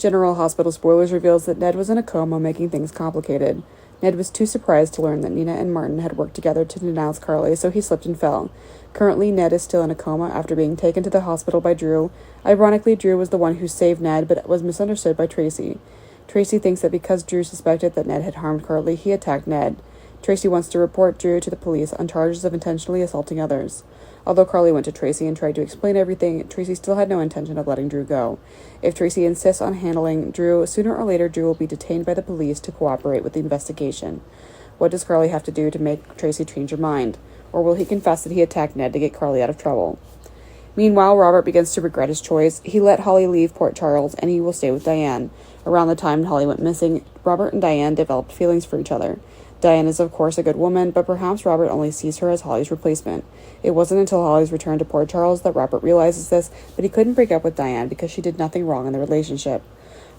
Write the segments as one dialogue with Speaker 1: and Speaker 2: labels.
Speaker 1: General Hospital SpoiIers reveals that Ned was in a coma, making things complicated. Ned was too surprised to learn that Nina and Martin had worked together to denounce Carly, so he slipped and fell. Currently, Ned is still in a coma after being taken to the hospital by Drew. Ironically, Drew was the one who saved Ned, but was misunderstood by Tracy. Tracy thinks that because Drew suspected that Ned had harmed Carly, he attacked Ned. Tracy wants to report Drew to the police on charges of intentionally assaulting others. Although Carly went to Tracy and tried to explain everything, Tracy still had no intention of letting Drew go. If Tracy insists on handling Drew, sooner or later Drew will be detained by the police to cooperate with the investigation. What does Carly have to do to make Tracy change her mind? Or will he confess that he attacked Ned to get Carly out of trouble? Meanwhile, Robert begins to regret his choice. He let Holly leave Port Charles, and he will stay with Diane. Around the time Holly went missing, Robert and Diane developed feelings for each other. Diane is of course a good woman, but perhaps Robert only sees her as Holly's replacement. It wasn't until Holly's return to Port Charles that Robert realizes this, but he couldn't break up with Diane because she did nothing wrong in the relationship.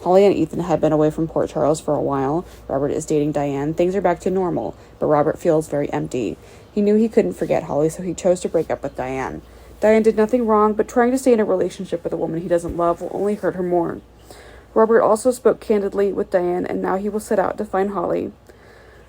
Speaker 1: Holly and Ethan had been away from Port Charles for a while. Robert is dating Diane. Things are back to normal, but Robert feels very empty. He knew he couldn't forget Holly, so he chose to break up with Diane. Diane did nothing wrong, but trying to stay in a relationship with a woman he doesn't love will only hurt her more. Robert also spoke candidly with Diane, and now he will set out to find Holly.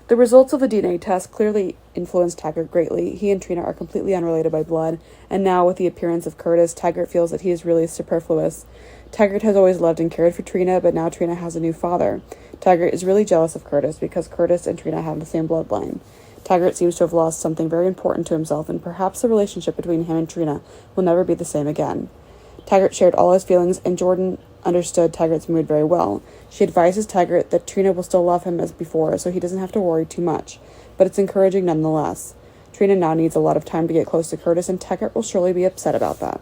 Speaker 1: The results of the DNA test clearly influenced Taggart greatly. He and Trina are completely unrelated by blood, and now with the appearance of Curtis, Taggart feels that he is really superfluous. Taggart has always loved and cared for Trina, but now Trina has a new father. Taggart is really jealous of Curtis because Curtis and Trina have the same bloodline. Taggart seems to have lost something very important to himself, and perhaps the relationship between him and Trina will never be the same again. Taggart shared all his feelings, and Jordan understood Taggart's mood very well. She advises Taggart that Trina will still love him as before, so he doesn't have to worry too much, but it's encouraging nonetheless. Trina now needs a lot of time to get close to Curtis, and Taggart will surely be upset about that.